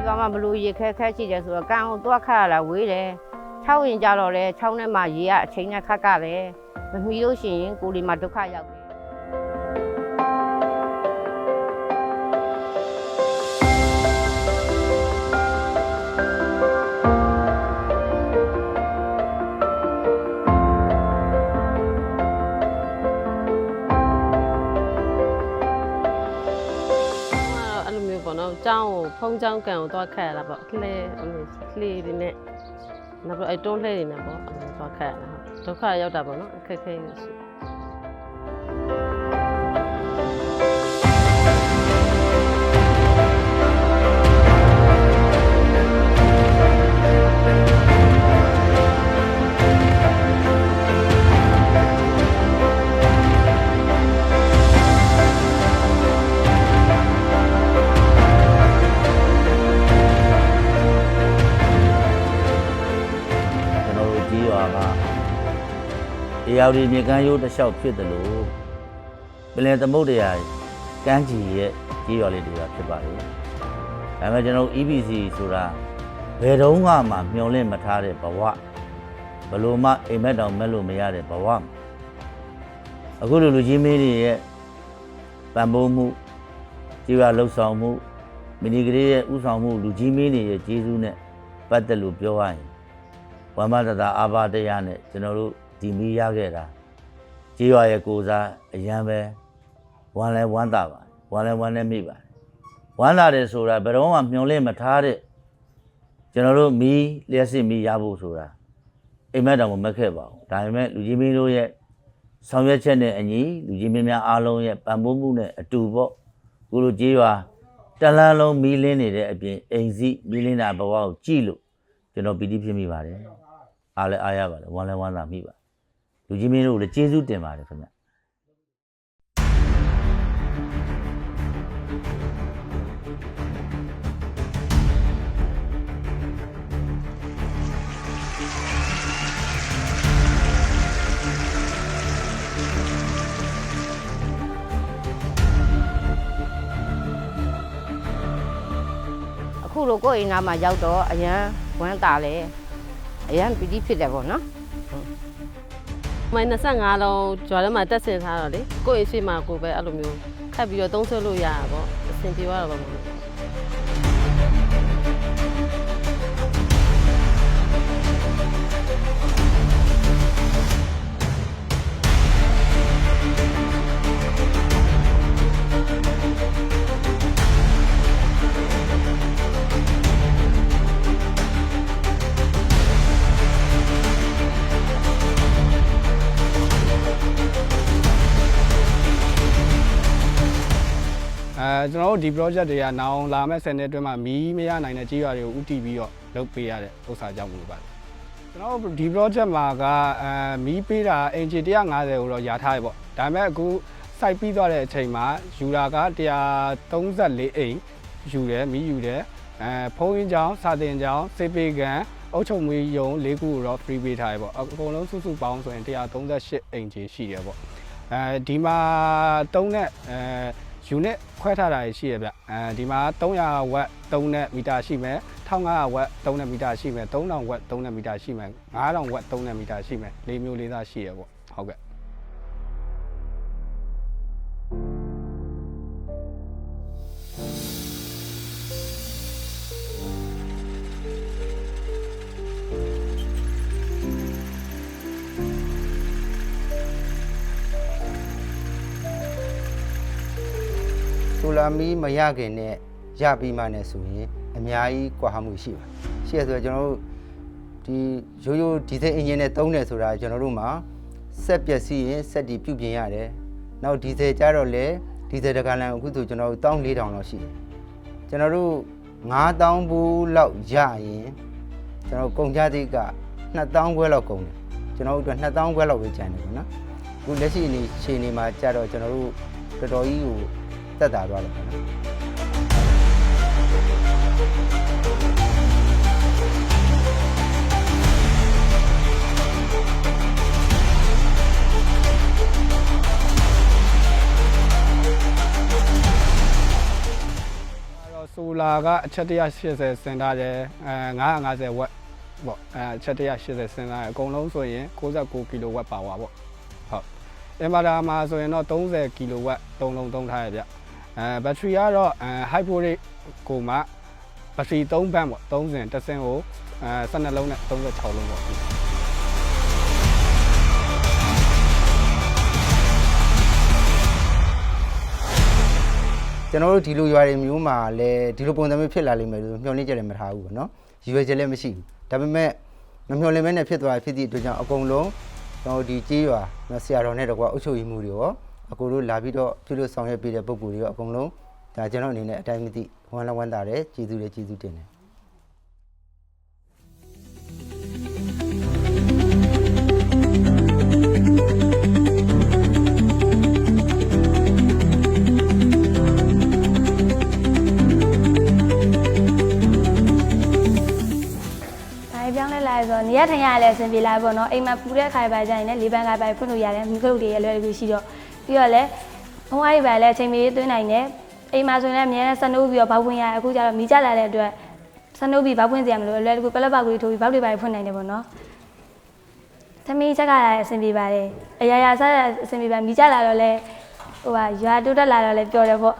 ရွာမှာဘလို့ရေခဲရှိတယ်ဆိုတော့ကံကိုတွားခတ်ရတာဝေးတယ်6ရင်ကြတော့လေ6နဲ့မှရေကအချိန်နဲ့ခတ်ကတယ်မမီလို့ရှိရင်ကိုယ်ဒီမှာဒုက္ခရောက်တယ်ကျောင်းကိုဖုံးကျောင်းကန်ကိုသွားခတ်ရတာပေါ့လှဲတွေနဲ့နောက်ပြီးတွန်းလှဲတွေနဲ့ပေါ့သွားခတ်ရတာဟုတ်ဒုက္ခရောက်တာပေါ့နော်အခက်ခဲရှိတရားဒီမြေကမ်းရိုးတစ်လျှောက်ဖြစ်တယ်လို့ပလင်သမုဒ္ဒရာကမ်းခြေရဲ့ကြီးရွာလေးတွေကဖြစ်ပါတယ်။ဒါပေမဲ့ကျွန်တော် EBC ဆိုတာဘယ်တော့မှမျှော်လင့်မထားတဲ့ဘဝဘလို့မှအိမ်မက်တောင်မဲ့လို့မရတဲ့ဘဝအခုလူကြီးမင်းတွေရဲ့ပံ့ပိုးမှုကြီးရွာလှုပ်ဆောင်မှုမိနီကလေးရဲ့ဥဆောင်မှုလူကြီးမင်းတွေရဲ့ကျေးဇူးနဲ့ပတ်သက်လို့ပြောရရင်ဝမ်းမတတာအာဘတရားနဲ့ကျွန်တော်တို့ဒီမီရခဲ့တာကြေးရွာရဲ့ကိုစားအရန်ပဲဝမ်းလဲဝမ်းသာပါဝမ်းလဲဝမ်းနဲ့မိပါတယ်ဝမ်းသာတယ်ဆိုတာဘယ်တော့မှမျှော်လင့်မထားတဲ့ကျွန်တော်တို့မီလျှက်စစ်မီရဖို့ဆိုတာအိမ်မက်တောင်မခဲ့ပါဘူးဒါပေမဲ့လူကြီးမင်းတို့ရဲ့ဆောင်ရွက်ချက်နဲ့အညီလူကြီးမင်းများအားလုံးရဲ့ပံ့ပိုးမှုနဲ့အတူပေါ့ကိုလိုကြေးရွာတလန်းလုံးမီလင်းနေတဲ့အပြင်အိမ်စီမီလင်းတာဘဝကိုကြည့်လို့ကျွန်တော်ပီတိဖြစ်မိပါတယ်အားလဲအားရပါတယ်ဝမ်းလဲဝမ်းသာမိပါလူကြီးမင်းတို့လည်းကျေးဇူးတင်ပါတယ်ခင်ဗျအခုလိုကိုယ့်အိမ်သားမှာရောက်တော့အရန်ဝမ်းသာလေအရန်ပီတိဖြစ်တယ်ပေါ့နော်မိုင်25လုံးကြွားထဲမှာတက်ဆင်ထားတော့လေကိုယ့်အိမ်ရှိမှကိုပဲအဲ့လိုမျိုးခတ်ပြီးတော့သုံးဆွလို့ရတာပေါ့အဆင်ပြေသွားတော့ပါမလို့ကျွန်တော်တို့ဒီ project တွေကနောင်လာမဲ့10နှစ်အတွင်းမှာမီးမရနိုင်တဲ့ကြေးရွာတွေကိုဥတီပြီးတော့လုပ်ပေးရတဲ့ဥစ္စာကြောင့်လို့ပါတယ်ကျွန်တော်တို့ဒီ project မှာကမီးပေးတာအင်ဂျီ150ကိုတော့ယာထားရပေါ့ဒါပေမဲ့အခု site ပြီးသွားတဲ့အချိန်မှာယူတာက134အိမ်ယူတယ်မီးယူတယ်ဖုန်းရင်းကြောင်းစာတင်ကြောင်းစေပေကန်အုတ်ချုံမွေးယုံ၄ခုကိုတော့ free ပေးထားရပေါ့အကုန်လုံးစုစုပေါင်းဆိုရင်138အိမ်ကြီးရှိတယ်ပေါ့ဒီမှာ3နဲ့unit ခွဲထားတာရှိရဗျဒီမှာ300 watt 3နဲ့မီတာရှိမယ်1500 watt 3နဲ့မီတာရှိမယ်3000 watt 3နဲ့မီတာရှိမယ်9000 watt 3နဲ့မီတာရှိမယ်၄မျိုးလေးသားရှိရပေါ့ဟုတ်ကဲ့ဆိုလာမီးမရခင်နဲ့ရပြီးမှနဲ့ဆိုရင်အများကြီးကွာဟမှုရှိပါရှိရဆိုတော့ကျွန်တော်တို့ဒီရိုးဒီဇယ်အင်ဂျင်နဲ့သုံးတယ်ဆိုတာကျွန်တော်တို့မှာဆက်ပျက်စီးရင်ဆက်တီပြုပြင်ရတယ်နောက်ဒီဇယ်ကြတော့လေဒီဇယ်တကလန်အခုဆိုကျွန်တော်တို့14000လောက်ရှိတယ်ကျွန်တော်တို့9000ဘူးလောက်ရရင်ကျွန်တော်ကုန်ကြစည်က2000ခွဲလောက်ကုန်တယ်ကျွန်တော်တို့အတွက်2000ခွဲလောက်ပဲကျန်တယ်ပေါ့နော်အခုလက်ရှိအခြေအနေမှာကြတော့ကျွန်တော်တို့တော်တော်ကြီးကိုတက်တာသွားတယ်ပေါ့နော် ဆိုလာကအချက်180စင်ထားတယ်950ဝက်ပေါ့အချက်180စင်ထားတယ်အကုန်လုံးဆိုရင်69ကီလိုဝက်ပါဝါပေါ့ဟုတ်အင်ဗာတာမှာဆိုရင်တော့30ကီလိုဝက်3လုံးသုံးထားရဗျဘက်ထရီကတော့hybrid ကိုမှဘက်ထရီ3ဘန်းပေါ့3စင်တစ်စင်ကို12လုံးနဲ့36လုံးပေါ့ကျွန်တော်တို့ဒီလိုရွာတွေမျိုးမှာလည်းဒီလိုပုံစံမျိုးဖြစ်လာလိမ့်မယ်လို့မျှော်လင့်ချက်လည်းမထားဘူးပေါ့နော်ရည်ရွယ်ချက်လည်းမရှိဘူးဒါပေမဲ့မမျှော်လင့်မဲနဲ့ဖြစ်သွားဖြစ်သည့်အတွက်ကြောင့်အကုန်လုံးကျွန်တော်ဒီကြေးရွာဆရာတော်နဲ့တကွာအုပ်ချုပ်ရေးမှုတွေရောအကိုတို့လာပြီးတော့ပြုလို့ဆောင်ရွက်ပေးတဲ့ပုံစံတွေရောအကုန်လုံးဒါကျွန်တော်အနေနဲ့အတိုင်းမသိဝမ်းလည်းဝမ်းသာတယ်ကျေးဇူးလည်းကျေးဇူးတင်တယ်ဆိုနေရထိုင်ရလဲအဆင်ပြေလာပေါ့နော်အိမ်မှာပူတဲ့ခါပဲကြရင်လည်းလေးပန်းခါပဲဖွင့်လို့ရတယ်မိခလုတ်တွေရလွယ်လွယ်ရှိတော့ပြီးတော့လည်းဘုံဝါးတွေပဲလည်းအချိန်မီသွင်းနိုင်တယ်အိမ်မှာဆိုရင်လည်းအများနဲ့စနိုးပြီးတော့ဘောက်ဖွင့်ရတယ်အခုကျတော့မီးကြလာတဲ့အတွက်စနိုးပြီးဘောက်ဖွင့်စရာမလိုလွယ်ကူပလက်ပေါက်ကိုထိုးပြီးဘောက်တွေပဲဖွင့်နိုင်တယ်ပေါ့နော်သမီးချက်ကလည်းအဆင်ပြေပါတယ်အရာရာစားအဆင်ပြေပါမီးကြလာတော့လဲဟိုရွာတိုးတက်လာတော့လဲပျော်တယ်ပေါ့